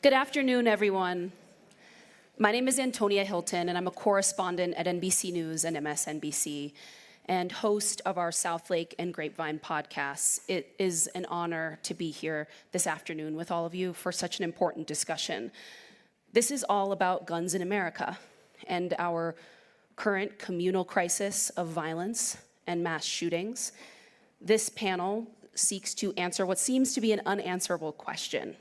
Good afternoon, everyone. My name is Antonia Hilton, and I'm a correspondent at NBC News and MSNBC, and host of our Southlake and Grapevine podcasts. It is an honor to be here this afternoon with all of you for such an important discussion. This is all about guns in America and our current communal crisis of violence and mass shootings. This panel seeks to answer what seems to be an unanswerable question.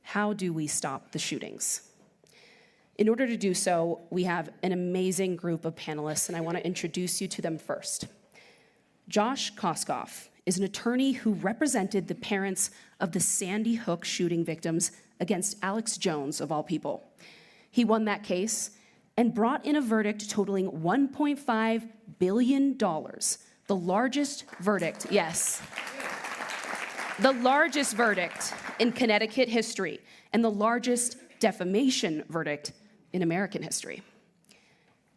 How do we stop the shootings? In order to do so, we have an amazing group of panelists, and I want to introduce you to them first. Josh Koskoff is an attorney who represented the parents of the Sandy Hook shooting victims against Alex Jones, of all people. He won that case and brought in a verdict totaling $1.5 billion, the largest verdict, yes, the largest verdict in Connecticut history and the largest defamation verdict in American history.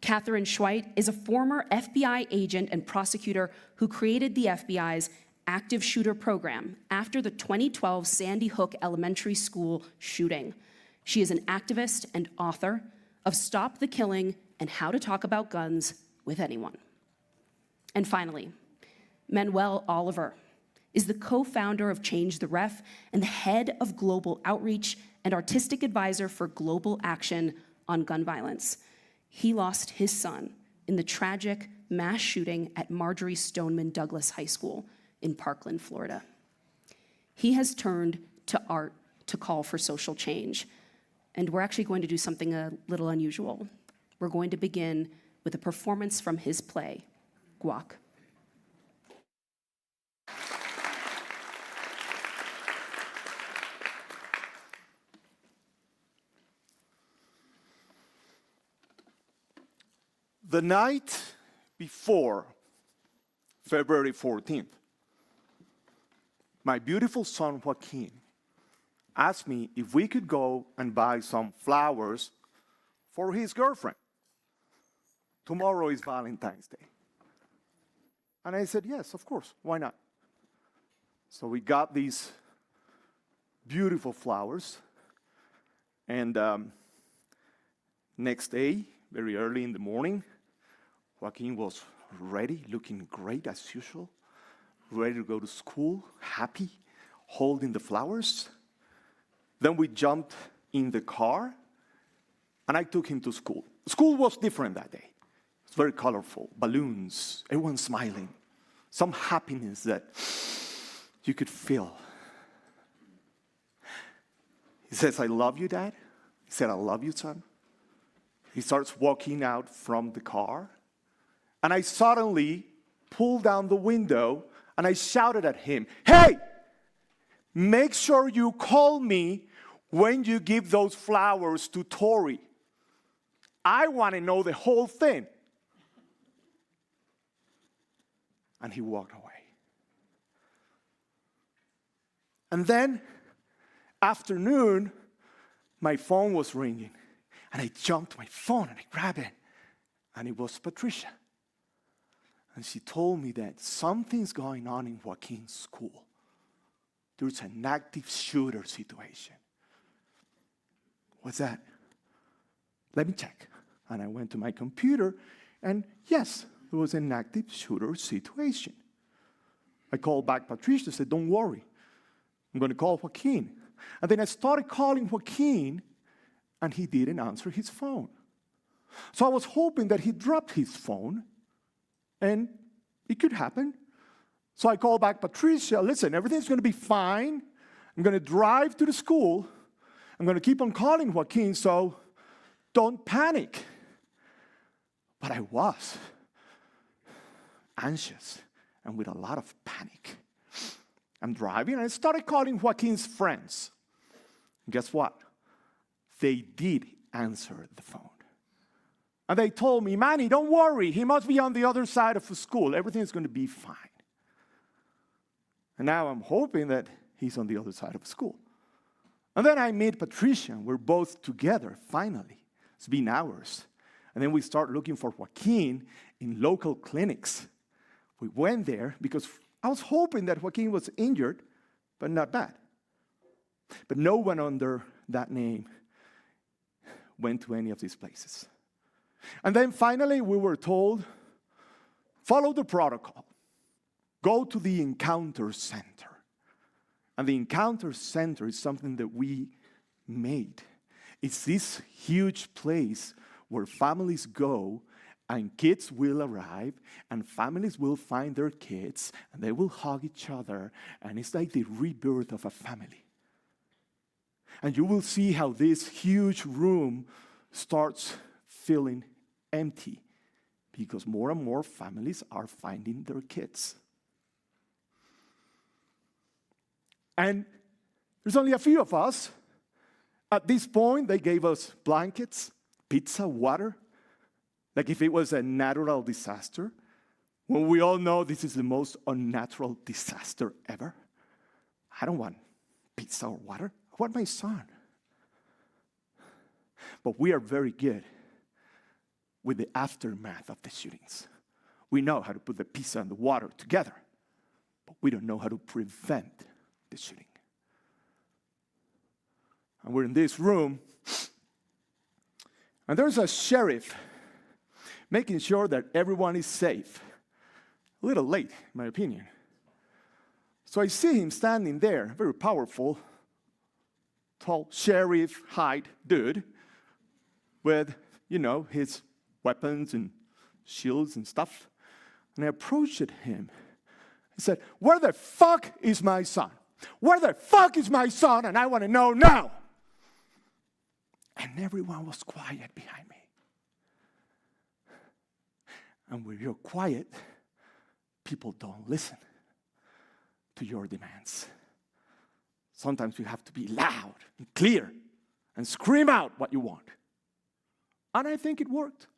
Catherine Schweit is a former FBI agent and prosecutor who created the FBI's active shooter program after the 2012 Sandy Hook Elementary School shooting. She is an activist and author of Stop the Killing and How to Talk About Guns with Anyone. And finally, Manuel Oliver is the co-founder of Change the Ref and the head of global outreach and artistic advisor for Global Action on Gun Violence. He lost his son in the tragic mass shooting at Marjorie Stoneman Douglas High School in Parkland, Florida. He has turned to art to call for social change, and we're actually going to do something a little unusual. We're going to begin with a performance from his play, Guac. The night before February 14th, my beautiful son Joaquin asked me if we could go and buy some flowers for his girlfriend. Tomorrow is Valentine's Day. And I said, yes, of course, why not? So we got these beautiful flowers, and next day, very early in the morning, Joaquin was ready, looking great as usual, ready to go to school, happy, holding the flowers. Then we jumped in the car, and I took him to school. School was different that day. It's very colorful, balloons, everyone smiling, some happiness that you could feel. He says, I love you, Dad. He said, I love you, son. He starts walking out from the car, and I suddenly pulled down the window, and I shouted at him, hey, make sure you call me when you give those flowers to Tori. I want to know the whole thing. And he walked away. And then, afternoon, my phone was ringing. And I jumped to my phone and I grabbed it. And it was Patricia. And she told me that something's going on in Joaquin's school. There's an active shooter situation. What's that? Let me check. And I went to my computer, and yes, there was an active shooter situation. I called back Patricia and said, don't worry. I'm going to call Joaquin. And then I started calling Joaquin, and he didn't answer his phone. So I was hoping that he dropped his phone, and it could happen. So I called back Patricia, listen, everything's going to be fine. I'm going to drive to the school. I'm going to keep on calling Joaquin, so don't panic. But I was anxious and with a lot of panic. I'm driving, and I started calling Joaquin's friends. And guess what? They did answer the phone. And they told me, Manny, don't worry. He must be on the other side of the school. Everything's going to be fine. And now I'm hoping that he's on the other side of the school. And then I meet Patricia, and we're both together, finally. It's been hours. And then we start looking for Joaquin in local clinics. We went there because I was hoping that Joaquin was injured, but not bad. But no one under that name went to any of these places. And then finally, we were told, follow the protocol. Go to the Encounter Center. And the Encounter Center is something that we made. It's this huge place where families go and kids will arrive and families will find their kids and they will hug each other, and it's like the rebirth of a family. And you will see how this huge room starts feeling empty because more and more families are finding their kids. And there's only a few of us. At this point, they gave us blankets, pizza, water, like if it was a natural disaster, when we all know this is the most unnatural disaster ever. I don't want pizza or water. I want my son. But we are very good with the aftermath of the shootings. We know how to put the pizza and the water together, but we don't know how to prevent the shooting. And we're in this room, and there's a sheriff making sure that everyone is safe. A little late, in my opinion. So I see him standing there, very powerful, tall sheriff height dude, with, his weapons and shields and stuff. And I approached him. I said, where the fuck is my son? Where the fuck is my son? And I want to know now. And everyone was quiet behind me. And when you're quiet, people don't listen to your demands. Sometimes you have to be loud and clear and scream out what you want. And I think it worked.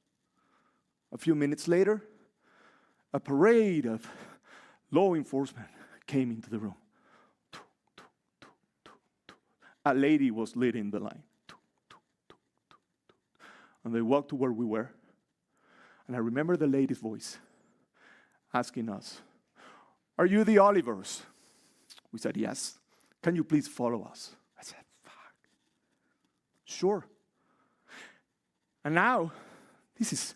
A few minutes later, a parade of law enforcement came into the room. A lady was leading the line. And they walked to where we were. And I remember the lady's voice asking us, are you the Olivers? We said, yes. Can you please follow us? I said, fuck. Sure. And now, this is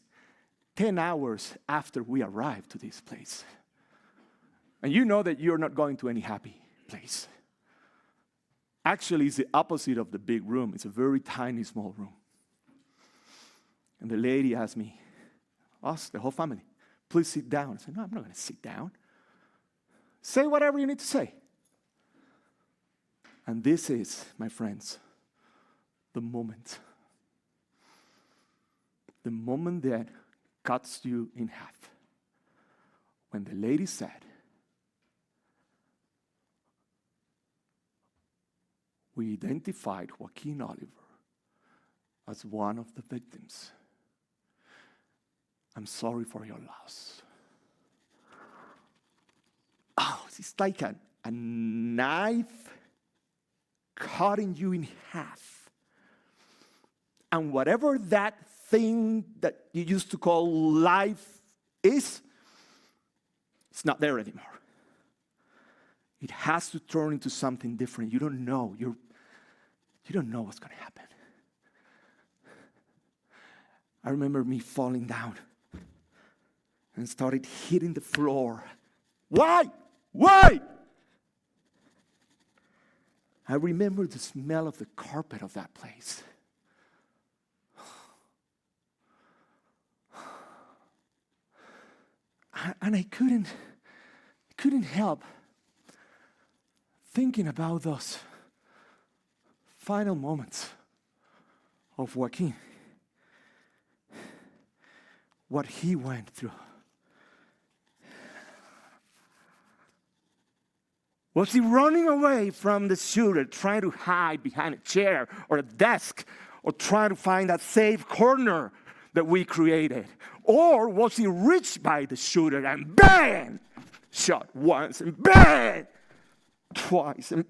10 hours after we arrived to this place. And you know that you're not going to any happy place. Actually, it's the opposite of the big room. It's a very tiny, small room. And the lady asked me, us, the whole family, please sit down. I said, no, I'm not going to sit down. Say whatever you need to say. And this is, my friends, the moment. The moment that cuts you in half. When the lady said, we identified Joaquin Oliver as one of the victims. I'm sorry for your loss. Oh, it's like a knife cutting you in half. And whatever that thing that you used to call life is, it's not there anymore. It has to turn into something different. You don't know. You don't know what's going to happen. I remember me falling down and started hitting the floor. Why? Why? I remember the smell of the carpet of that place. And I couldn't help thinking about those final moments of Joaquin. What he went through. Was he running away from the shooter, trying to hide behind a chair or a desk, or trying to find that safe corner that we created? Or was he reached by the shooter and bang! Shot once and bang! Twice and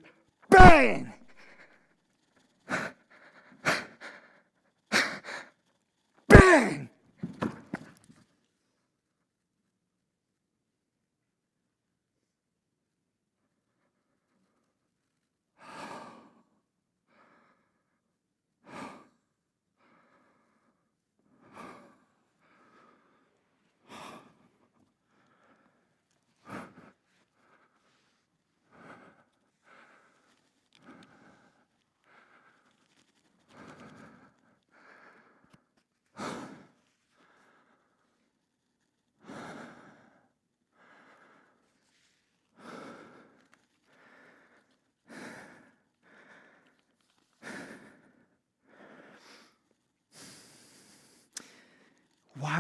bang! Bang!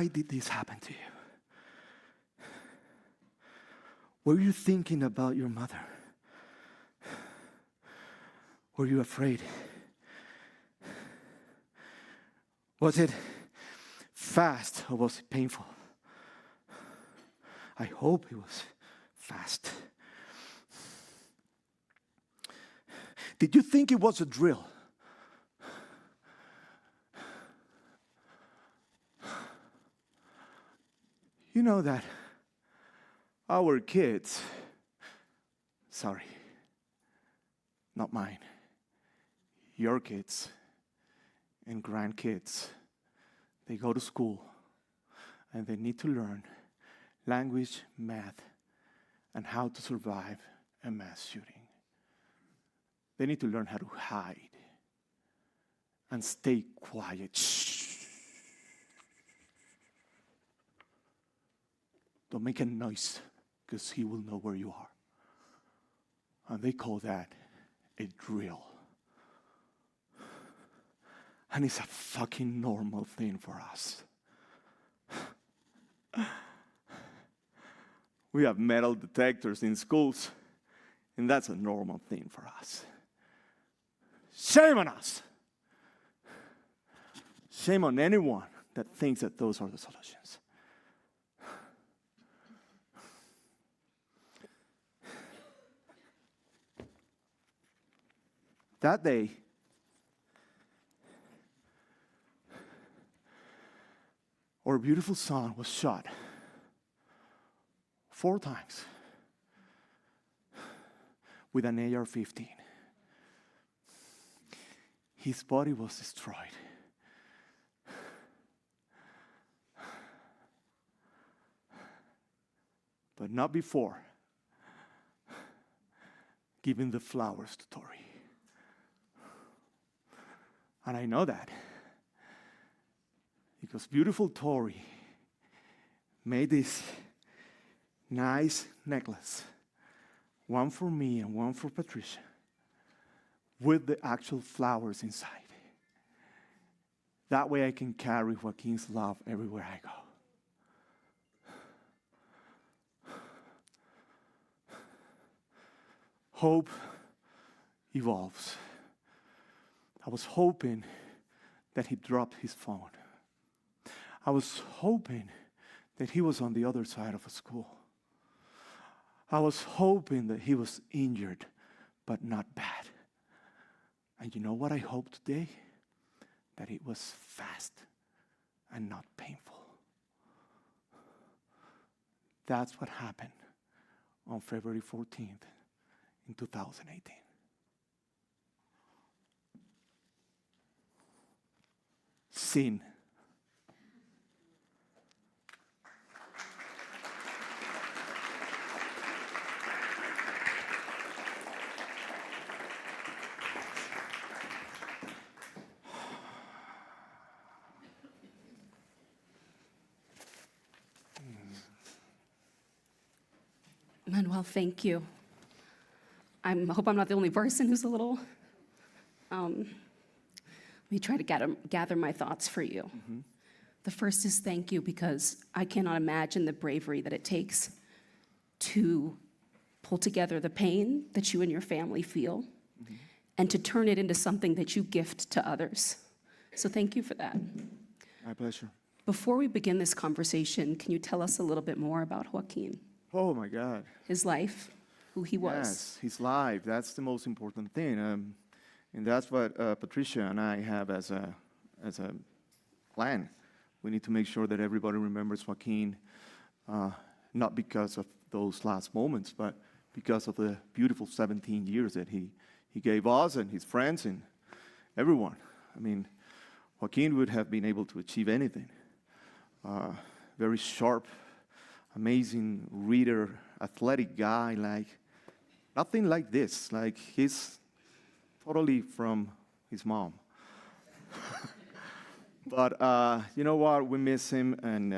why did this happen to you? Were you thinking about your mother? Were you afraid? Was it fast or was it painful? I hope it was fast. Did you think it was a drill? You know that our kids, sorry, not mine, your kids and grandkids, they go to school and they need to learn language, math, and how to survive a mass shooting. They need to learn how to hide and stay quiet. Shh. Don't make a noise, because he will know where you are. And they call that a drill. And it's a fucking normal thing for us. We have metal detectors in schools, and that's a normal thing for us. Shame on us. Shame on anyone that thinks that those are the solutions. That day, our beautiful son was shot 4 times with an AR-15. His body was destroyed. But not before giving the flowers to Tori. And I know that because beautiful Tori made this nice necklace, one for me and one for Patricia, with the actual flowers inside. That way I can carry Joaquin's love everywhere I go. Hope evolves. I was hoping that he dropped his phone. I was hoping that he was on the other side of a school. I was hoping that he was injured, but not bad. And you know what I hope today? That it was fast and not painful. That's what happened on February 14th in 2018. Sin. Manuel, thank you. I hope I'm not the only person who's a little. Let me try to gather my thoughts for you. Mm-hmm. The first is thank you, because I cannot imagine the bravery that it takes to pull together the pain that you and your family feel, mm-hmm. and to turn it into something that you gift to others. So thank you for that. My pleasure. Before we begin this conversation, can you tell us a little bit more about Joaquin? Oh my God. His life, who he was. Yes, his life. That's the most important thing. And that's what Patricia and I have as a plan. We need to make sure that everybody remembers Joaquin, not because of those last moments, but because of the beautiful 17 years that he gave us and his friends and everyone. I mean, Joaquin would have been able to achieve anything. Very sharp, amazing reader, athletic guy, like nothing like this. Like he's totally from his mom. But you know what? We miss him, and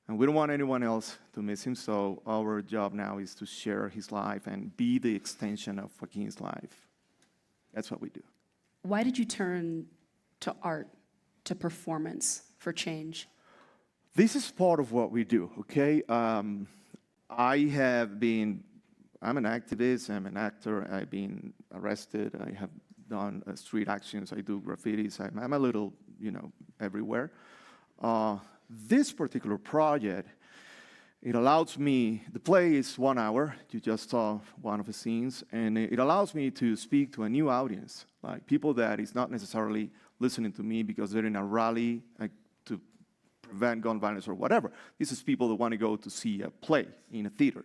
we don't want anyone else to miss him. So our job now is to share his life and be the extension of Joaquin's life. That's what we do. Why did you turn to art, to performance for change? This is part of what we do, okay? I'm an activist, I'm an actor, I've been arrested, I have done street actions, I do graffitis, I'm a little, everywhere. This particular project, it allows me, the play is 1 hour, you just saw one of the scenes, and it allows me to speak to a new audience, like people that is not necessarily listening to me because they're in a rally to prevent gun violence or whatever. This is people that want to go to see a play in a theater.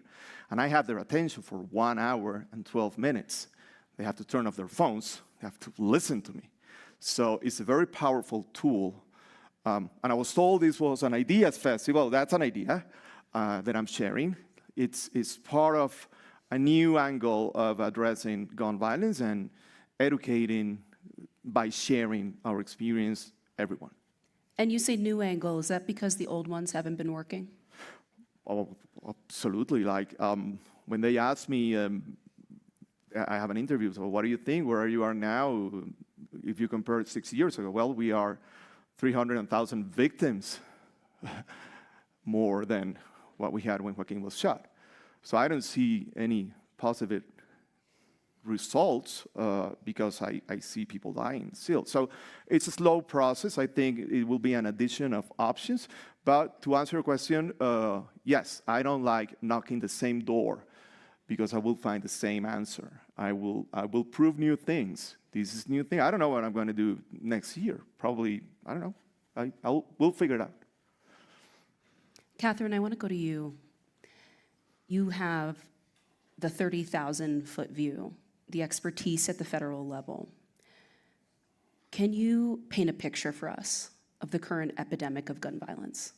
And I have their attention for 1 hour and 12 minutes. They have to turn off their phones, they have to listen to me. So it's a very powerful tool. And I was told this was an Ideas Festival. That's an idea that I'm sharing. It's part of a new angle of addressing gun violence and educating by sharing our experience, everyone. And you say new angle, is that because the old ones haven't been working? Oh, absolutely. Like when they ask me, I have an interview, so what do you think, where you are now, if you compare it 6 years ago? Well, we are 300,000 victims more than what we had when Joaquin was shot. So I don't see any positive results because I see people dying still. So it's a slow process. I think it will be an addition of options. But to answer your question, yes, I don't like knocking the same door because I will find the same answer. I will prove new things. This is new thing. I don't know what I'm going to do next year. Probably, I don't know. We'll figure it out. Catherine, I want to go to you. You have the 30,000-foot view, the expertise at the federal level. Can you paint a picture for us of the current epidemic of gun violence?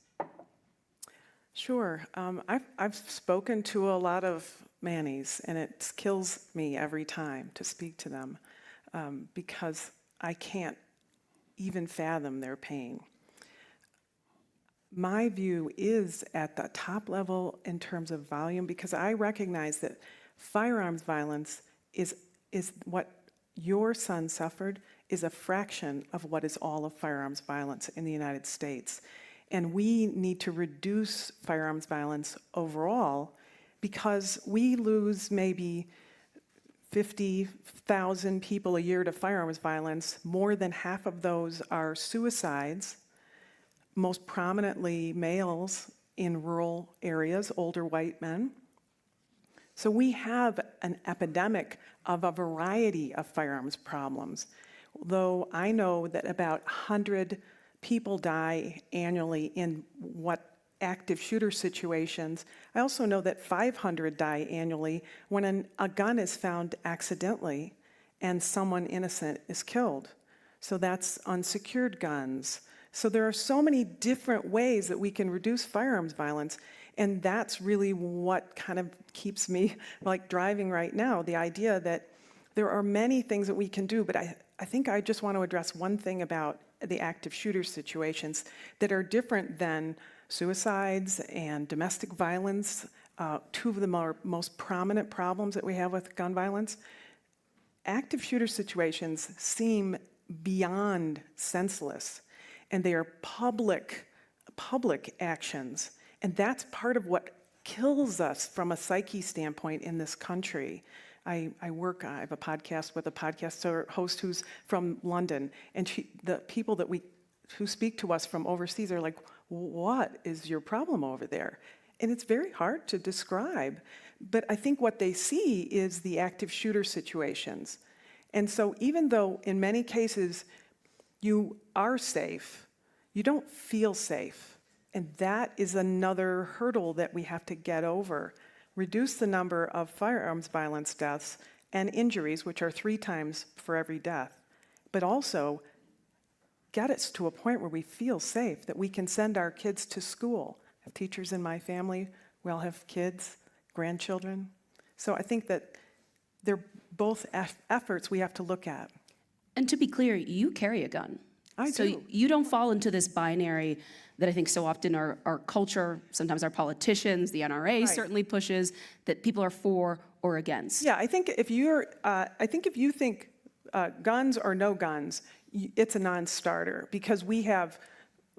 Sure. I've spoken to a lot of Mannies, and it kills me every time to speak to them because I can't even fathom their pain. My view is at the top level in terms of volume because I recognize that firearms violence is what your son suffered is a fraction of what is all of firearms violence in the United States. And we need to reduce firearms violence overall because we lose maybe 50,000 people a year to firearms violence. More than half of those are suicides, most prominently males in rural areas, older white men. So we have an epidemic of a variety of firearms problems. Though I know that about 100 people die annually in what active shooter situations, I also know that 500 die annually when a gun is found accidentally and someone innocent is killed. So that's unsecured guns. So there are so many different ways that we can reduce firearms violence, and that's really what kind of keeps me like driving right now, the idea that there are many things that we can do, but I think I just want to address one thing about the active shooter situations that are different than suicides and domestic violence, two of the most prominent problems that we have with gun violence. Active shooter situations seem beyond senseless, and they are public actions. And that's part of what kills us from a psyche standpoint in this country. I have a podcast with a podcast host who's from London, and the people who speak to us from overseas are like, what is your problem over there? And it's very hard to describe, but I think what they see is the active shooter situations. And so even though in many cases you are safe, you don't feel safe. And that is another hurdle that we have to get over. Reduce the number of firearms violence deaths and injuries, which are 3 times for every death, but also get us to a point where we feel safe, that we can send our kids to school. I have teachers in my family, we all have kids, grandchildren. So I think that they're both efforts we have to look at. And to be clear, you carry a gun. I do. So you don't fall into this binary that I think so often our culture, sometimes our politicians, the NRA certainly pushes, that people are for or against. Yeah, I think if you think guns or no guns, it's a non-starter because we have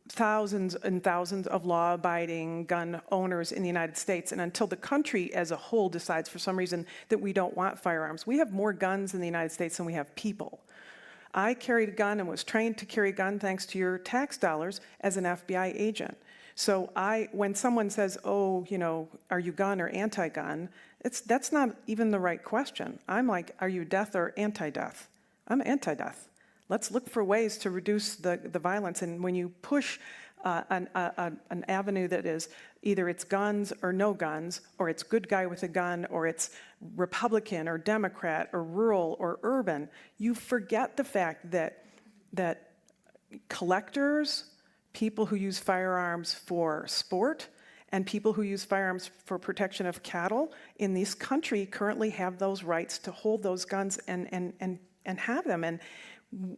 thousands and thousands of law-abiding gun owners in the United States, and until the country as a whole decides for some reason that we don't want firearms, we have more guns in the United States than we have people. I carried a gun and was trained to carry a gun thanks to your tax dollars as an FBI agent. So when someone says, oh, you know, are you gun or anti-gun, that's not even the right question. I'm like, are you death or anti-death? I'm anti-death. Let's look for ways to reduce the violence. And when you push an avenue that is either it's guns or no guns, or it's good guy with a gun, or it's Republican or Democrat or rural or urban, you forget the fact that collectors, people who use firearms for sport, and people who use firearms for protection of cattle in this country currently have those rights to hold those guns and have them. And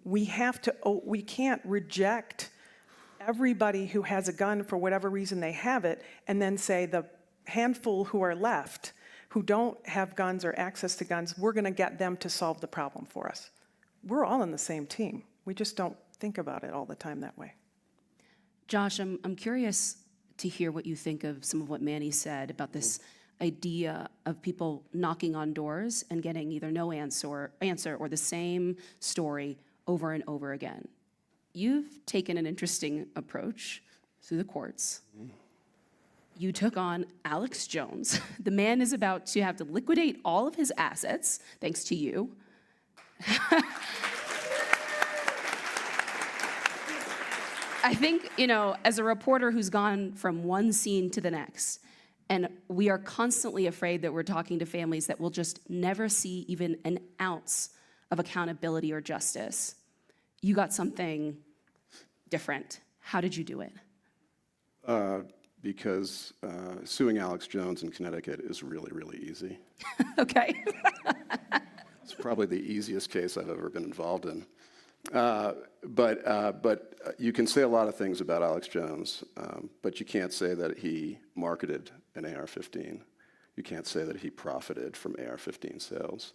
we can't reject everybody who has a gun for whatever reason they have it, and then say the handful who are left who don't have guns or access to guns, we're going to get them to solve the problem for us. We're all on the same team. We just don't think about it all the time that way. Josh, I'm curious to hear what you think of some of what Manny said about this idea of people knocking on doors and getting either no answer or the same story over and over again. You've taken an interesting approach through the courts. You took on Alex Jones. The man is about to have to liquidate all of his assets, thanks to you. I think, you know, as a reporter who's gone from one scene to the next, and we are constantly afraid that we're talking to families that will just never see even an ounce of accountability or justice, you got something different. How did you do it? Because suing Alex Jones in Connecticut is really, really easy. Okay. It's probably the easiest case I've ever been involved in. But you can say a lot of things about Alex Jones, but you can't say that he marketed an AR-15. You can't say that he profited from AR-15 sales.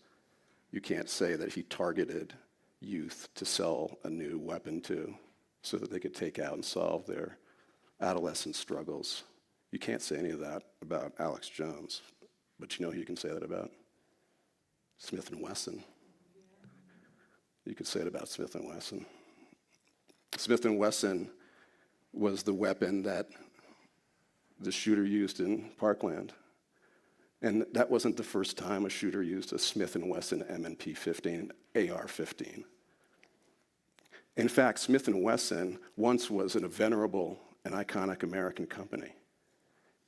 You can't say that he targeted youth to sell a new weapon to so that they could take out and solve their adolescent struggles. You can't say any of that about Alex Jones, but you know who you can say that about? Smith & Wesson. You could say it about Smith & Wesson. Smith & Wesson was the weapon that the shooter used in Parkland. And that wasn't the first time a shooter used a Smith & Wesson M&P 15, AR-15. In fact, Smith & Wesson once was a venerable and iconic American company.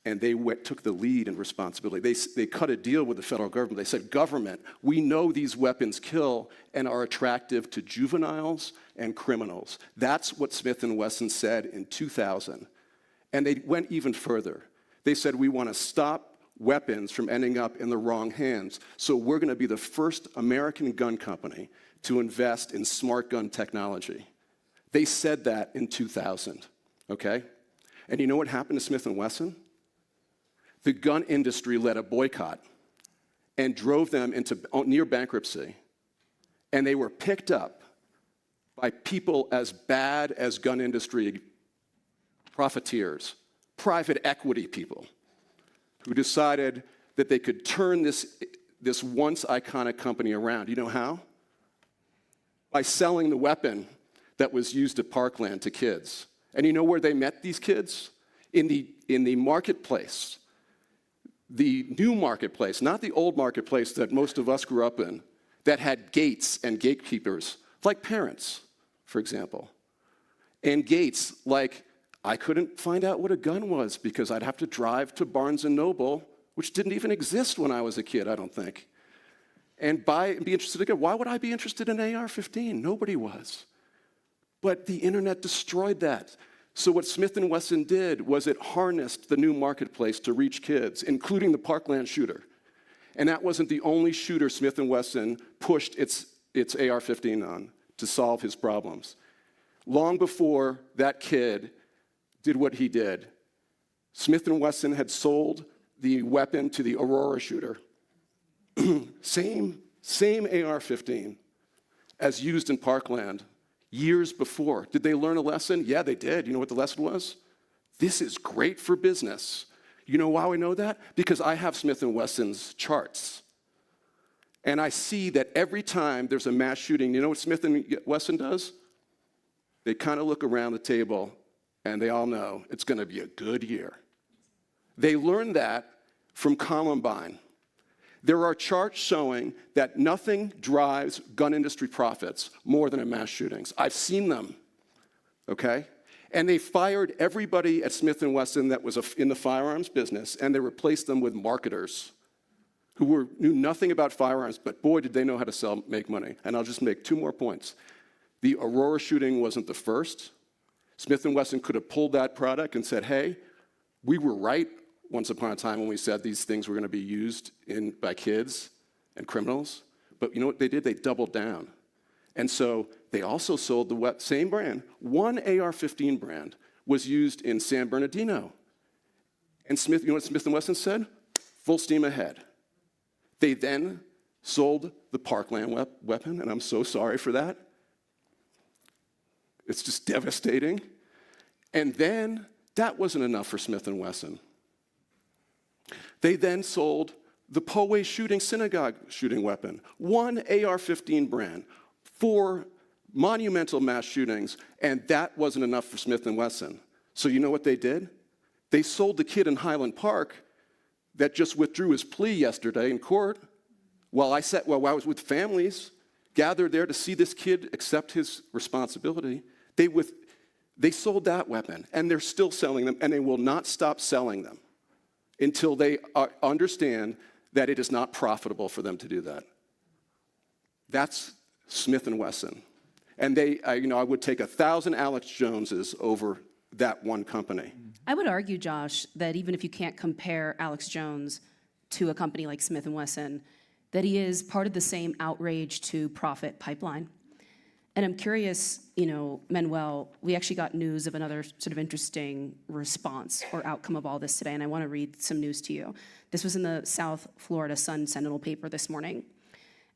And they took the lead and responsibility. They cut a deal with the federal government. They said, government, we know these weapons kill and are attractive to juveniles and criminals. That's what Smith & Wesson said in 2000. And they went even further. They said, we want to stop weapons from ending up in the wrong hands. So we're going to be the first American gun company to invest in smart gun technology. They said that in 2000, okay? And you know what happened to Smith & Wesson? The gun industry led a boycott and drove them into near bankruptcy. And they were picked up by people as bad as gun industry profiteers, private equity people, who decided that they could turn this once iconic company around. You know how? By selling the weapon that was used at Parkland to kids. And you know where they met these kids? In the marketplace. The new marketplace, not the old marketplace that most of us grew up in, that had gates and gatekeepers, like parents, for example. And gates like, I couldn't find out what a gun was because I'd have to drive to Barnes & Noble, which didn't even exist when I was a kid, I don't think, and buy and be interested again. Why would I be interested in AR-15? Nobody was. But the internet destroyed that. So what Smith & Wesson did was it harnessed the new marketplace to reach kids, including the Parkland shooter. And that wasn't the only shooter Smith & Wesson pushed its AR-15 on to solve his problems. Long before that kid did what he did, Smith & Wesson had sold the weapon to the Aurora shooter. Same AR-15 as used in Parkland. years before. Did they learn a lesson? Yeah, they did. You know what the lesson was? This is great for business. You know why I know that? Because I have Smith & Wesson's charts. And I see that every time there's a mass shooting, you know what Smith & Wesson does? They kind of look around the table, and they all know it's going to be a good year. They learned that from Columbine. There are charts showing that nothing drives gun industry profits more than mass shootings. I've seen them, okay? And they fired everybody at Smith & Wesson that was in the firearms business, and they replaced them with marketers who knew nothing about firearms, but boy, did they know how to make money. And I'll just make 2 more points. The Aurora shooting wasn't the first. Smith & Wesson could have pulled that product and said, hey, we were right once upon a time when we said these things were going to be used by kids and criminals. But you know what they did? They doubled down. And so they also sold the same brand. One AR-15 brand was used in San Bernardino. And you know what Smith & Wesson said? Full steam ahead. They then sold the Parkland weapon, and I'm so sorry for that. It's just devastating. And then that wasn't enough for Smith & Wesson. They then sold the Poway synagogue shooting weapon, one AR-15 brand, 4 monumental mass shootings, and that wasn't enough for Smith & Wesson. So you know what they did? They sold the kid in Highland Park that just withdrew his plea yesterday in court while I was with families gathered there to see this kid accept his responsibility. They sold that weapon, and they're still selling them, and they will not stop selling them until they understand that it is not profitable for them to do that. That's Smith & Wesson. And I would take 1,000 Alex Joneses over that one company. I would argue, Josh, that even if you can't compare Alex Jones to a company like Smith & Wesson, that he is part of the same outrage to profit pipeline. And I'm curious, Manuel, we actually got news of another sort of interesting response or outcome of all this today, and I want to read some news to you. This was in the South Florida Sun-Sentinel paper this morning.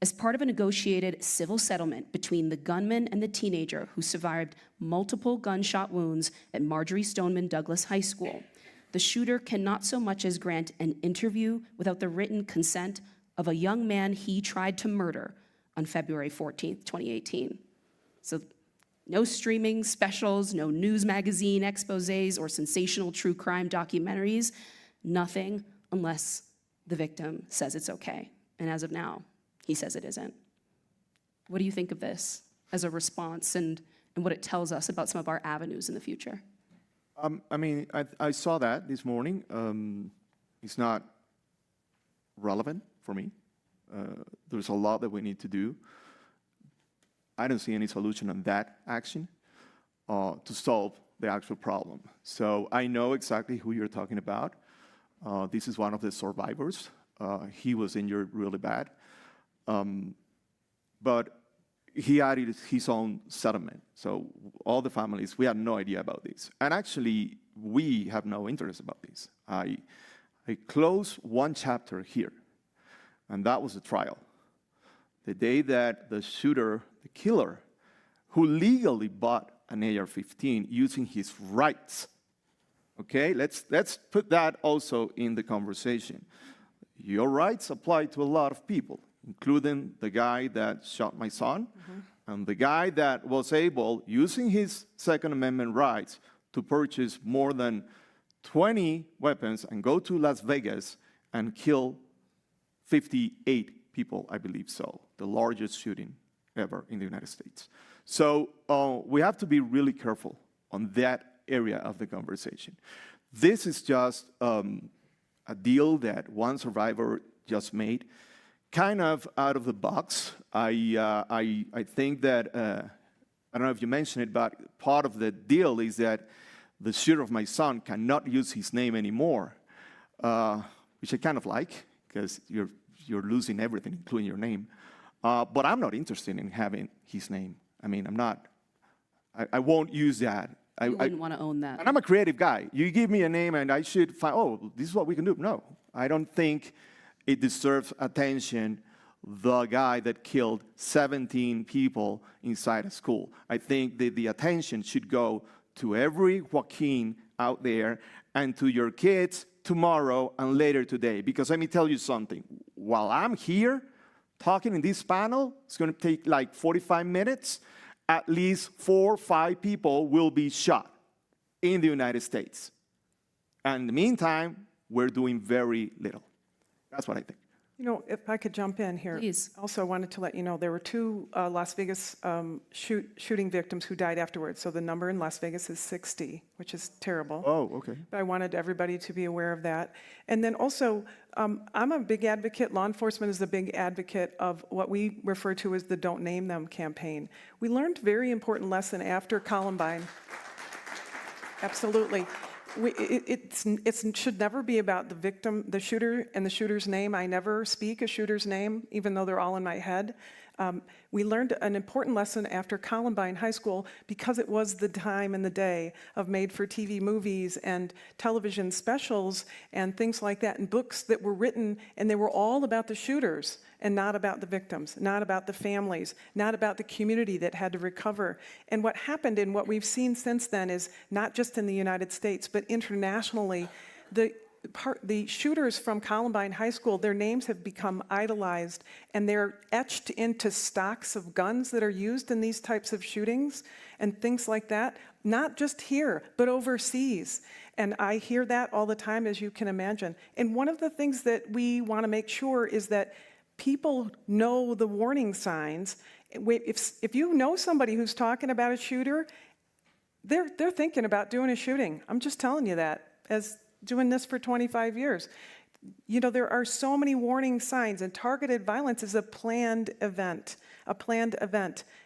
As part of a negotiated civil settlement between the gunman and the teenager who survived multiple gunshot wounds at Marjorie Stoneman Douglas High School, the shooter cannot so much as grant an interview without the written consent of a young man he tried to murder on February 14th, 2018. So no streaming specials, no news magazine exposés or sensational true crime documentaries, nothing unless the victim says it's okay. And as of now, he says it isn't. What do you think of this as a response and what it tells us about some of our avenues in the future? I saw that this morning. It's not relevant for me. There's a lot that we need to do. I don't see any solution on that action to solve the actual problem. So I know exactly who you're talking about. This is one of the survivors. He was injured really bad. But he added his own settlement. So all the families, we had no idea about this. And actually, we have no interest about this. I closed one chapter here, and that was the trial. The day that the shooter, the killer, who legally bought an AR-15 using his rights, okay? Let's put that also in the conversation. Your rights apply to a lot of people, including the guy that shot my son, and the guy that was able, using his Second Amendment rights, to purchase more than 20 weapons and go to Las Vegas and kill 58 people, I believe so, the largest shooting ever in the United States. So we have to be really careful on that area of the conversation. This is just a deal that one survivor just made, kind of out of the box. I think that, I don't know if you mentioned it, but part of the deal is that the shooter of my son cannot use his name anymore, which I kind of like, because you're losing everything, including your name. But I'm not interested in having his name. I mean, I won't use that. You wouldn't want to own that. And I'm a creative guy. You give me a name and I should find, oh, this is what we can do. No, I don't think it deserves attention the guy that killed 17 people inside a school. I think that the attention should go to every Joaquin out there and to your kids tomorrow and later today. Because let me tell you something. While I'm here talking in this panel, it's going to take like 45 minutes. At least 4 or 5 people will be shot in the United States. And in the meantime, we're doing very little. That's what I think. You know, if I could jump in here. Please. Also, I wanted to let you know there were 2 Las Vegas shooting victims who died afterwards. So the number in Las Vegas is 60, which is terrible. Oh, okay. But I wanted everybody to be aware of that. And then also, I'm a big advocate, law enforcement is a big advocate of what we refer to as the Don't Name Them campaign. We learned a very important lesson after Columbine. Absolutely. It should never be about the victim, the shooter, and the shooter's name. I never speak a shooter's name, even though they're all in my head. We learned an important lesson after Columbine High School because it was the time and the day of made-for-TV movies and television specials and things like that, and books that were written, and they were all about the shooters and not about the victims, not about the families, not about the community that had to recover. And what happened and what we've seen since then is not just in the United States, but internationally, the shooters from Columbine High School, their names have become idolized, and they're etched into stocks of guns that are used in these types of shootings and things like that, not just here, but overseas. And I hear that all the time, as you can imagine. And one of the things that we want to make sure is that people know the warning signs. If you know somebody who's talking about a shooter, they're thinking about doing a shooting. I'm just telling you that, as doing this for 25 years. You know, there are so many warning signs, and targeted violence is a planned event,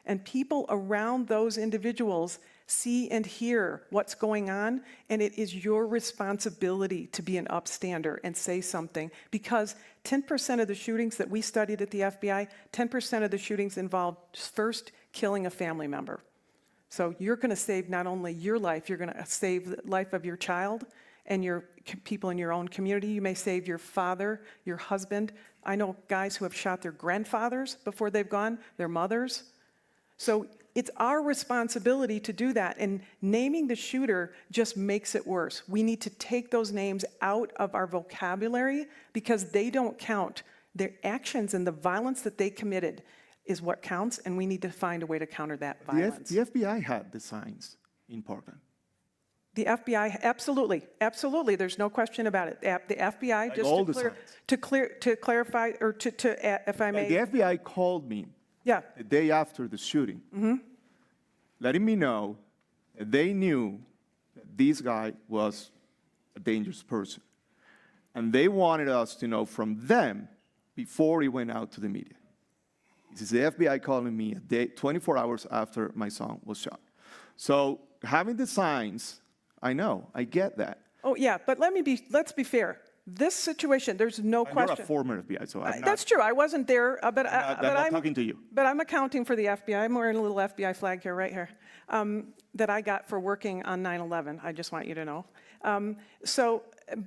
and people around those individuals see and hear what's going on, and it is your responsibility to be an upstander and say something, because 10% of the shootings that we studied at the FBI, 10% of the shootings involved first killing a family member. So you're going to save not only your life, you're going to save the life of your child and your people in your own community. You may save your father, your husband. I know guys who have shot their grandfathers before they've gone, their mothers. So it's our responsibility to do that, and naming the shooter just makes it worse. We need to take those names out of our vocabulary because they don't count. Their actions and the violence that they committed is what counts, and we need to find a way to counter that violence. The FBI had the signs in Portland. The FBI, absolutely. There's no question about it. The FBI, Like just all the signs. to clarify, or if I may. The FBI called me Yeah. the day after the shooting, letting me know that they knew that this guy was a dangerous person. And they wanted us to know from them before he went out to the media. This is the FBI calling me a day, 24 hours after my son was shot. So having the signs, I know, I get that. Oh, yeah, but let's be fair. This situation, there's no You're question. a former FBI, so I'm not, That's true. I wasn't there, but I'm not talking to you. But I'm accounting for the FBI. I'm wearing a little FBI flag here, right here, that I got for working on 9/11. I just want you to know.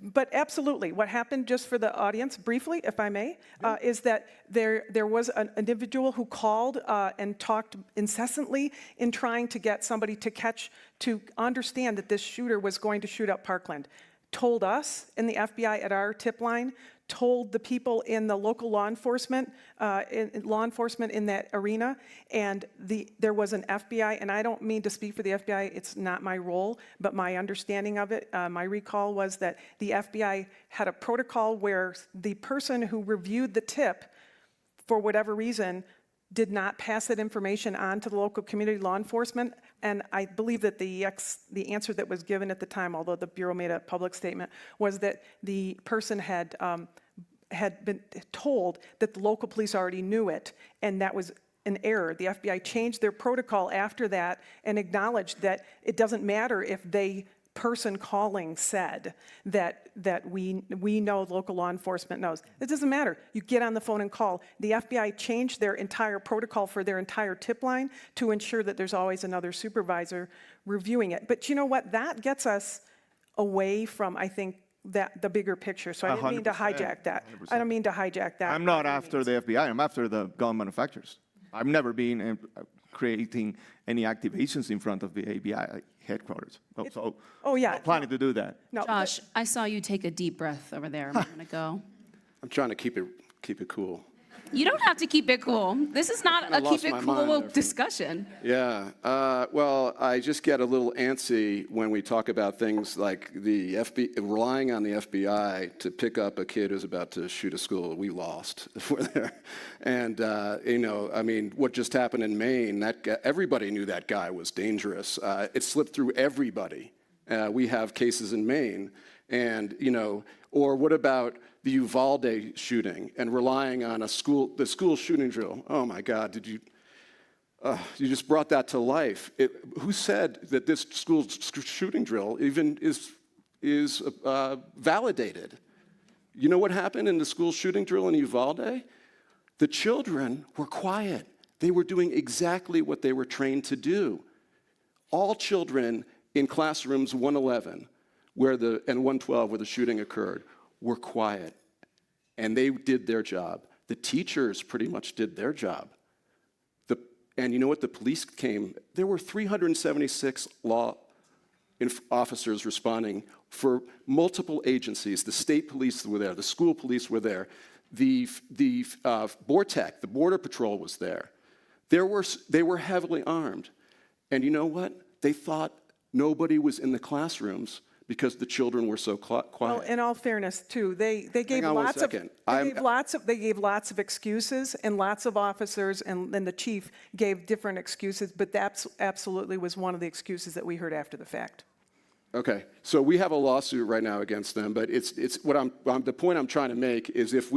But absolutely, what happened, just for the audience, briefly, if I may, is that there was an individual who called and talked incessantly in trying to get somebody to understand that this shooter was going to shoot up Parkland. Told us in the FBI at our tip line, told the people in the local law enforcement in that arena, and there was an FBI, and I don't mean to speak for the FBI, it's not my role, but my understanding of it, my recall was that the FBI had a protocol where the person who reviewed the tip, for whatever reason, did not pass that information on to the local community law enforcement. And I believe that the answer that was given at the time, although the Bureau made a public statement, was that the person had been told that the local police already knew it, and that was an error. The FBI changed their protocol after that and acknowledged that it doesn't matter if the person calling said that we know local law enforcement knows. It doesn't matter. You get on the phone and call. The FBI changed their entire protocol for their entire tip line to ensure that there's always another supervisor reviewing it. But you know what? That gets us away from, I think, the bigger picture. So I didn't mean to 100%, hijack that. 100%. I don't mean to hijack that. I'm not after the FBI, I'm after the gun manufacturers. I've never been creating any activations in front of the FBI headquarters. So Oh, yeah. I'm planning to do that. No, Josh, I saw you take a deep breath over there a moment ago. I'm trying to keep it cool. You don't have to keep it cool. This is not a lost keep my it mind cool there for- discussion. Yeah, well, I just get a little antsy when we talk about things like the relying on the FBI to pick up a kid who's about to shoot a school. We lost. We're there. And, I mean, what just happened in Maine, that guy, everybody knew that guy was dangerous. It slipped through everybody. We have cases in Maine. And, or what about the Uvalde shooting and relying on the school shooting drill? Oh my God, you just brought that to life. Who said that this school shooting drill even is validated? You know what happened in the school shooting drill in Uvalde? The children were quiet. They were doing exactly what they were trained to do. All children in classrooms 111 and 112 where the shooting occurred were quiet, and they did their job. The teachers pretty much did their job. And you know what? The police came. There were 376 law officers responding for multiple agencies. The state police were there. The school police were there. The BORTEC, the Border Patrol, was there. They were heavily armed. And you know what? They thought nobody was in the classrooms because the children were so quiet. Well, in all fairness, too, they gave lots of excuses, and lots of officers and the chief gave different excuses, but that absolutely was one of the excuses that we heard after the fact. Okay, so we have a lawsuit right now against them, but the point I'm trying to make is if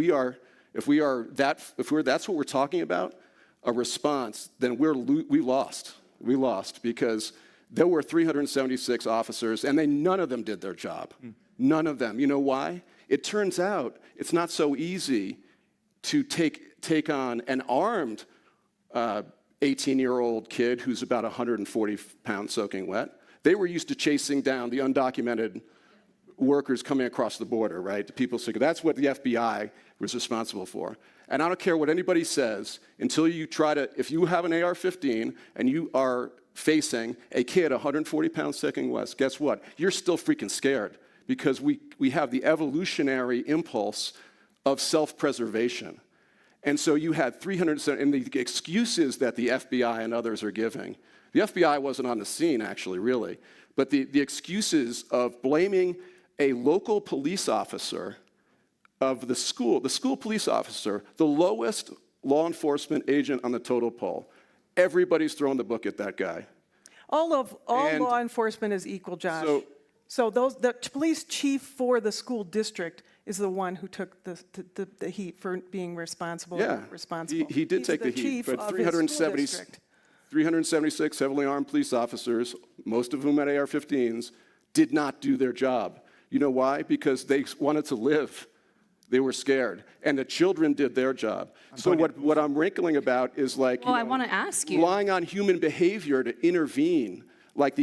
that's what we're talking about, a response, then we lost. We lost because there were 376 officers, and none of them did their job. None of them. You know why? It turns out it's not so easy to take on an armed 18-year-old kid who's about 140 pounds soaking wet. They were used to chasing down the undocumented workers coming across the border, right? The people sick. That's what the FBI was responsible for. And I don't care what anybody says until you if you have an AR-15 and you are facing a kid 140 pounds soaking wet, guess what? You're still freaking scared because we have the evolutionary impulse of self-preservation. And so you had 370, and the excuses that the FBI and others are giving. The FBI wasn't on the scene, actually, really. But the excuses of blaming a local police officer of the school police officer, the lowest law enforcement agent on the total poll. Everybody's throwing the book at that guy. All law enforcement is equal, Josh. So the police chief for the school district is the one who took the heat for being responsible. Yeah, he did take the heat, but 376 heavily armed police officers, most of whom had AR-15s, did not do their job. You know why? Because they wanted to live. They were scared. And the children did their job. So what I'm wrinkling about is I want to ask you. Relying on human behavior to intervene, like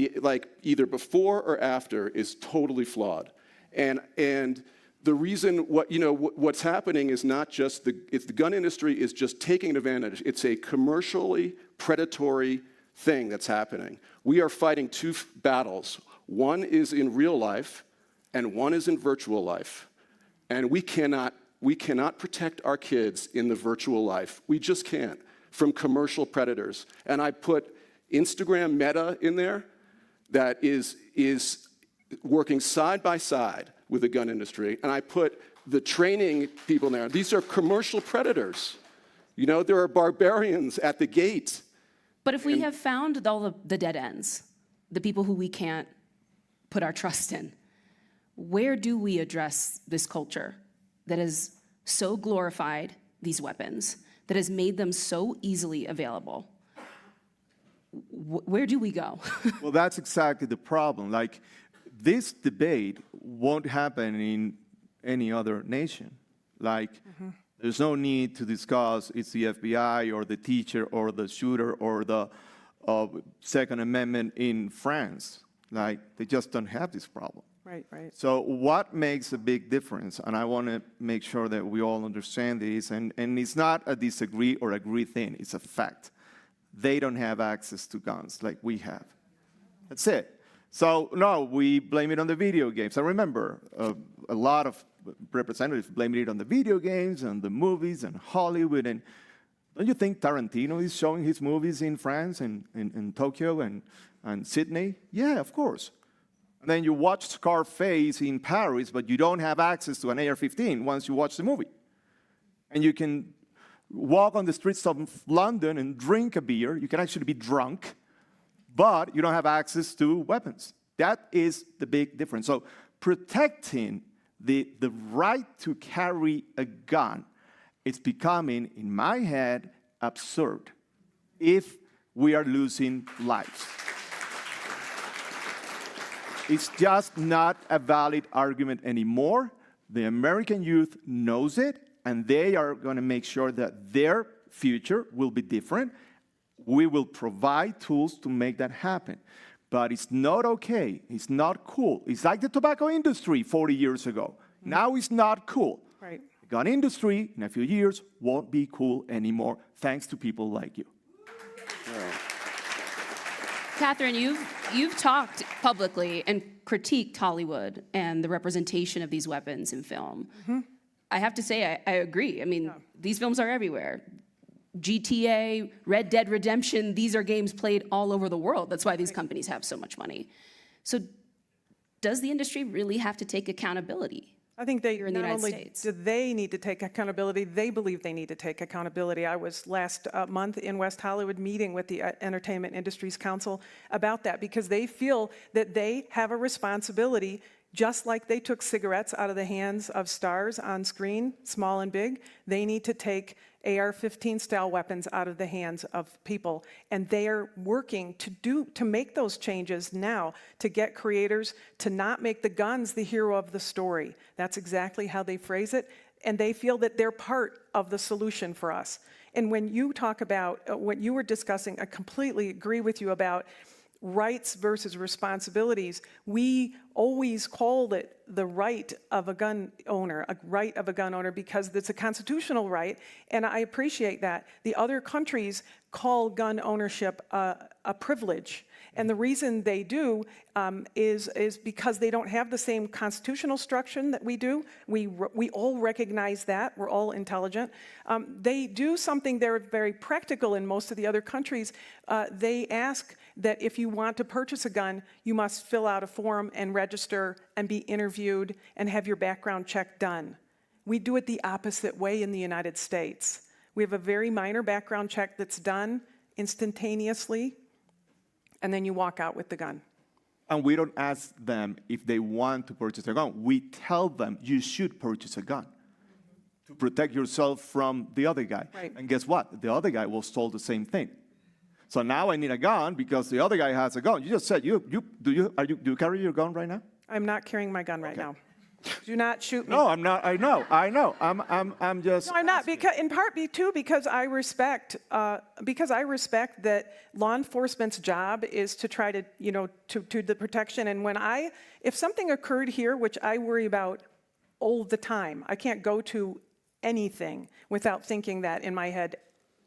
either before or after, is totally flawed. And the reason what's happening is not just the gun industry is just taking advantage. It's a commercially predatory thing that's happening. We are fighting two battles. One is in real life, and one is in virtual life. And we cannot protect our kids in the virtual life. We just can't, from commercial predators. And I put Instagram Meta in there that is working side by side with the gun industry. And I put the training people in there. These are commercial predators. There are barbarians at the gate. But if we have found all the dead ends, the people who we can't put our trust in, where do we address this culture that has so glorified these weapons, that has made them so easily available? Where do we go? Well, that's exactly the problem. Like, this debate won't happen in any other nation. Like, there's no need to discuss it's the FBI or the teacher or the shooter or the Second Amendment in France. Like, they just don't have this problem. Right, right. So what makes a big difference? And I want to make sure that we all understand this, and it's not a disagree or agree thing, it's a fact. They don't have access to guns like we have. That's it. So no, we blame it on the video games. I remember a lot of representatives blaming it on the video games and the movies and Hollywood. And don't you think Tarantino is showing his movies in France and in Tokyo and Sydney? Yeah, of course. And then you watch Scarface in Paris, but you don't have access to an AR-15 once you watch the movie. And you can walk on the streets of London and drink a beer. You can actually be drunk, but you don't have access to weapons. That is the big difference. So protecting the right to carry a gun, it's becoming, in my head, absurd if we are losing lives. It's just not a valid argument anymore. The American youth knows it, and they are going to make sure that their future will be different. We will provide tools to make that happen. But it's not okay. It's not cool. It's like the tobacco industry 40 years ago. Now it's not cool. Right. The gun industry, in a few years, won't be cool anymore, thanks to people like you. Catherine, you've talked publicly and critiqued Hollywood and the representation of these weapons in film. I have to say, I agree. I mean, these films are everywhere. GTA, Red Dead Redemption, these are games played all over the world. That's why these companies have so much money. So does the industry really have to take accountability? I think they Here in the not United only States. do they need to take accountability, they believe they need to take accountability. I was last month in West Hollywood meeting with the Entertainment Industries Council about that because they feel that they have a responsibility, just like they took cigarettes out of the hands of stars on screen, small and big. They need to take AR-15 style weapons out of the hands of people, and they are working to make those changes now, to get creators to not make the guns the hero of the story. That's exactly how they phrase it, and they feel that they're part of the solution for us. And when you talk about what you were discussing, I completely agree with you about rights versus responsibilities. We always called it the right of a gun owner, because it's a constitutional right, and I appreciate that. The other countries call gun ownership a privilege, and the reason they do is because they don't have the same constitutional structure that we do. We all recognize that. We're all intelligent. They do something they're very practical in most of the other countries. They ask that if you want to purchase a gun, you must fill out a form and register and be interviewed and have your background check done. We do it the opposite way in the United States. We have a very minor background check that's done instantaneously, and then you walk out with the gun. And we don't ask them if they want to purchase a gun. We tell them you should purchase a gun to protect yourself from the other guy. Right. And guess what? The other guy was told the same thing. So now I need a gun because the other guy has a gun. You just said, do you carry your gun right now? I'm not carrying my gun right now. Do not shoot me. No, I'm not. I know. I'm just. No, I'm not. Because, in part, because I respect that law enforcement's job is to try to, to the protection. And if something occurred here, which I worry about all the time, I can't go to anything without thinking that in my head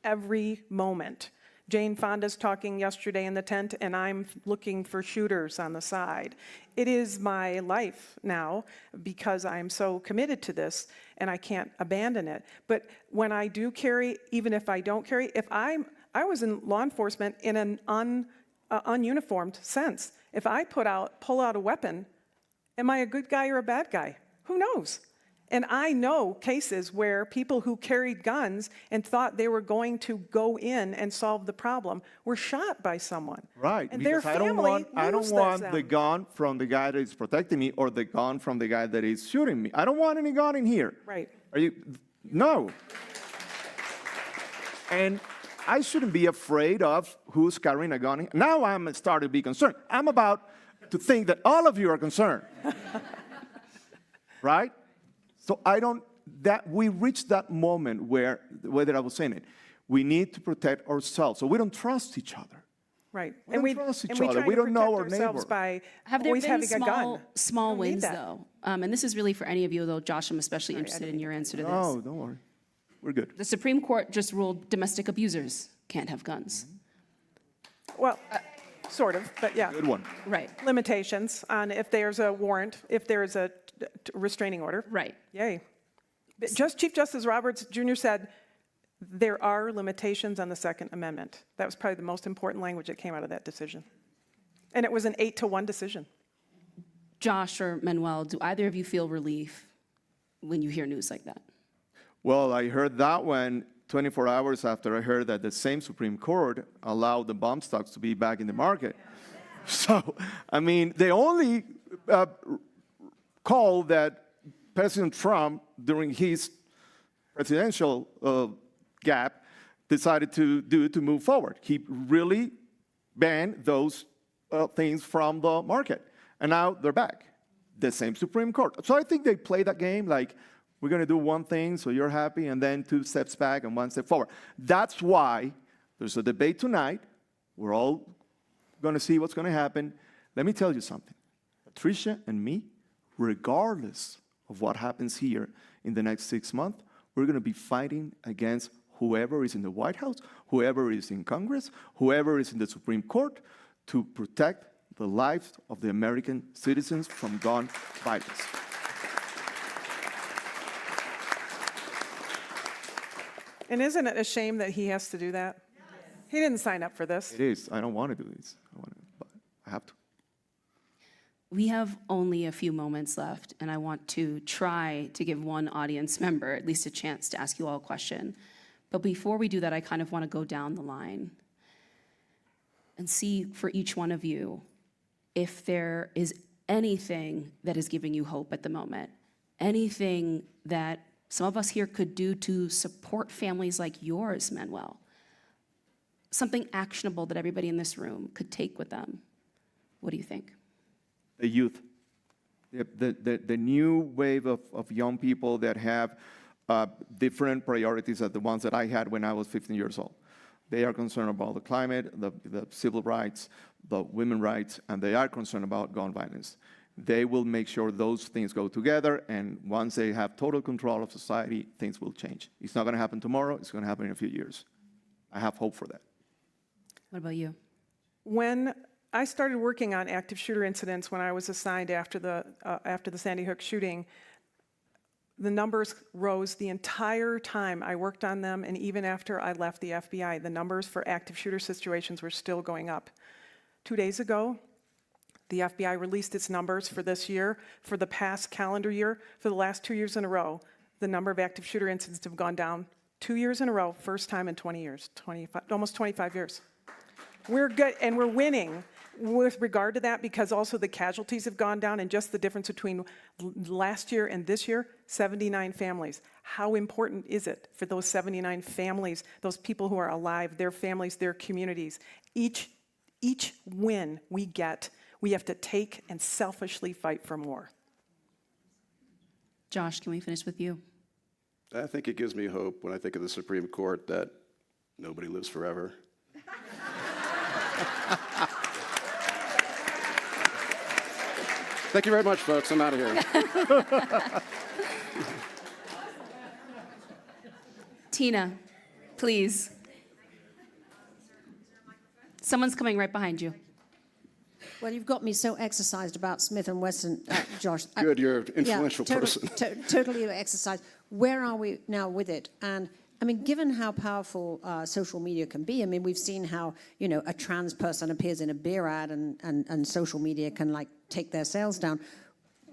every moment. Jane Fonda's talking yesterday in the tent, and I'm looking for shooters on the side. It is my life now because I'm so committed to this, and I can't abandon it. But when I do carry, even if I don't carry, I was in law enforcement in an ununiformed sense. If I pull out a weapon, am I a good guy or a bad guy? Who knows? And I know cases where people who carried guns and thought they were going to go in and solve the problem were shot by someone. Right, and because their I don't want them. the gun from the guy that is protecting me or the gun from the guy that is shooting me. I don't want any gun in here. Right. No. And I shouldn't be afraid of who's carrying a gun. Now I'm starting to be concerned. I'm about to think that all of you are concerned. Right? So we reached that moment where I was saying it, we need to protect ourselves. So we don't trust each other. Right. We don't trust each other. try We to don't know protect our ourselves neighbor. by Have there always been having a gun. small Don't need wins, that. though? And this is really for any of you, though, Josh, I'm especially Sorry, I interested didn't in your answer to this. No, don't worry. We're good. The Supreme Court just ruled domestic abusers can't have guns. Well, sort of, but yeah. Good one. Right, Limitations on if there's a warrant, if there's a restraining order. right. Yay. But Chief Justice Roberts Jr. said there are limitations on the Second Amendment. That was probably the most important language that came out of that decision. And it was an 8-1 decision. Josh or Manuel, do either of you feel relief when you hear news like that? Well, I heard that one 24 hours after I heard that the same Supreme Court allowed the bump stocks to be back in the market. So, I mean, the only call that President Trump, during his presidential gap, decided to do to move forward. He really banned those things from the market. And now they're back. The same Supreme Court. So I think they play that game like, we're going to do one thing so you're happy, and then 2 steps back and 1 step forward. That's why there's a debate tonight. We're all going to see what's going to happen. Let me tell you something. Patricia and me, regardless of what happens here in the next 6 months, we're going to be fighting against whoever is in the White House, whoever is in Congress, whoever is in the Supreme Court, to protect the lives of the American citizens from gun violence. And isn't it a shame that he has to do that? Yes. He didn't sign up for this. It is. I don't want to do this. But I have to. We have only a few moments left, and I want to try to give one audience member at least a chance to ask you all a question. But before we do that, I kind of want to go down the line and see for each one of you if there is anything that is giving you hope at the moment, anything that some of us here could do to support families like yours, Manuel. Something actionable that everybody in this room could take with them. What do you think? The youth, the new wave of young people that have different priorities than the ones that I had when I was 15 years old. They are concerned about the climate, the civil rights, the women's rights, and they are concerned about gun violence. They will make sure those things go together, and once they have total control of society, things will change. It's not going to happen tomorrow. It's going to happen in a few years. I have hope for that. What about you? When I started working on active shooter incidents when I was assigned after the Sandy Hook shooting, the numbers rose the entire time I worked on them, and even after I left the FBI, the numbers for active shooter situations were still going up. 2 days ago, the FBI released its numbers for this year, for the past calendar year, for the last 2 years in a row. The number of active shooter incidents have gone down 2 years in a row, first time in 20 years, almost 25 years. We're good, and we're winning with regard to that because also the casualties have gone down, and just the difference between last year and this year, 79 families. How important is it for those 79 families, those people who are alive, their families, their communities? Each win we get, we have to take and selfishly fight for more. Josh, can we finish with you? I think it gives me hope when I think of the Supreme Court that nobody lives forever. Thank you very much, folks. I'm out of here. Tina, please. Someone's coming right behind you. Well, you've got me so exercised about Smith & Wesson, Josh. Good, you're an influential person. Totally exercised. Where are we now with it? And I mean, given how powerful social media can be, I mean, we've seen how, you know, a trans person appears in a beer ad and social media can, like, take their sales down.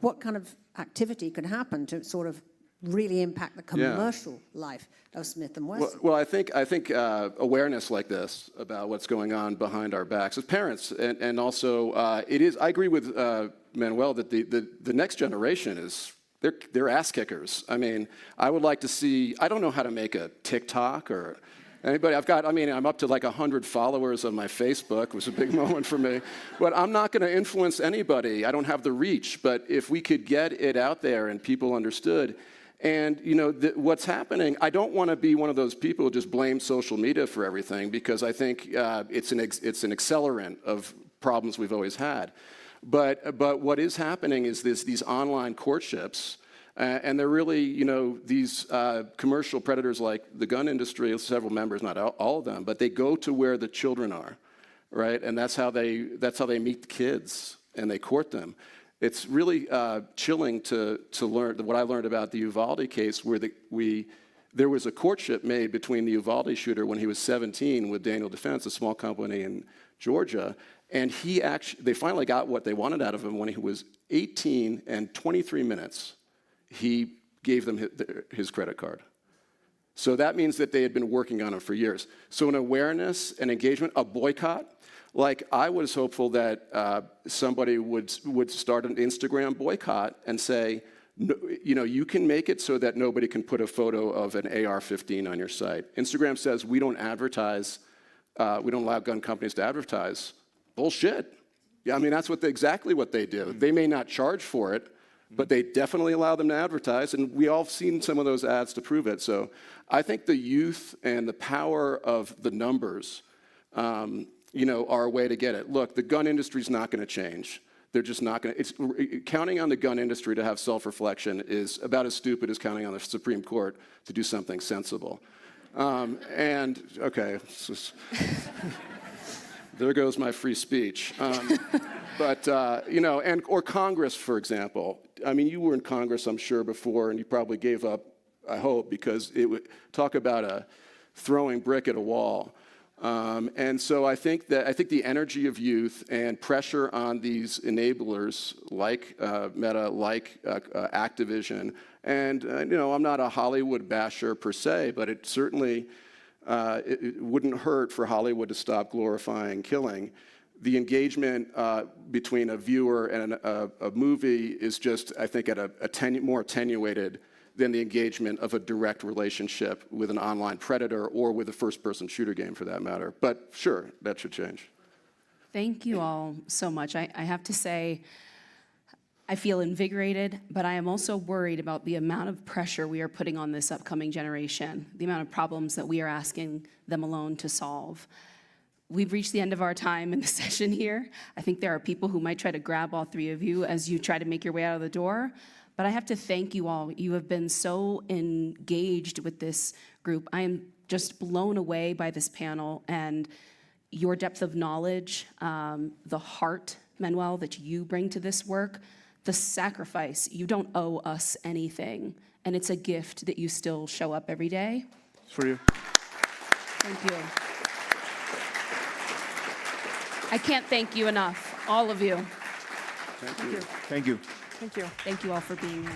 What kind of activity could happen to sort of really impact the commercial life of Smith & Wesson? Well, I think awareness like this about what's going on behind our backs as parents, and also it is. I agree with Manuel that the next generation is they're ass kickers. I mean, I would like to see. I don't know how to make a TikTok or anybody. I'm up to like 100 followers on my Facebook. It was a big moment for me. But I'm not going to influence anybody. I don't have the reach. But if we could get it out there and people understood. And what's happening, I don't want to be one of those people who just blame social media for everything, because I think it's an accelerant of problems we've always had. But what is happening is these online courtships, and they're really, these commercial predators like the gun industry, several members, not all of them, but they go to where the children are, right? And that's how they meet the kids, and they court them. It's really chilling to learn what I learned about the Uvalde case, where there was a courtship made between the Uvalde shooter when he was 17 with Daniel Defense, a small company in Georgia, and they finally got what they wanted out of him when he was 18 and 23 minutes. He gave them his credit card. So that means that they had been working on it for years. So an awareness, an engagement, a boycott. Like, I was hopeful that somebody would start an Instagram boycott and say, you can make it so that nobody can put a photo of an AR-15 on your site. Instagram says we don't advertise, we don't allow gun companies to advertise. Bullshit. Yeah, I mean, that's exactly what they do. They may not charge for it, but they definitely allow them to advertise, and we all have seen some of those ads to prove it. So I think the youth and the power of the numbers are a way to get it. Look, the gun industry's not going to change. They're just not going to. Counting on the gun industry to have self-reflection is about as stupid as counting on the Supreme Court to do something sensible. Okay, there goes my free speech. Or Congress, for example. I mean, you were in Congress, I'm sure, before, and you probably gave up, I hope, because it would talk about throwing brick at a wall. And so I think the energy of youth and pressure on these enablers like Meta, like Activision, and I'm not a Hollywood basher per se, but it certainly it wouldn't hurt for Hollywood to stop glorifying killing. The engagement between a viewer and a movie is just, I think, at a more attenuated than the engagement of a direct relationship with an online predator or with a first-person shooter game, for that matter. But sure, that should change. Thank you all so much. I have to say, I feel invigorated, but I am also worried about the amount of pressure we are putting on this upcoming generation, the amount of problems that we are asking them alone to solve. We've reached the end of our time in the session here. I think there are people who might try to grab all three of you as you try to make your way out of the door. But I have to thank you all. You have been so engaged with this group. I am just blown away by this panel and your depth of knowledge, the heart, Manuel, that you bring to this work, the sacrifice. You don't owe us anything, and it's a gift that you still show up every day. It's for you. Thank you. I can't thank you enough, all of you. Thank you. Thank you. Thank you. Thank you all for being here.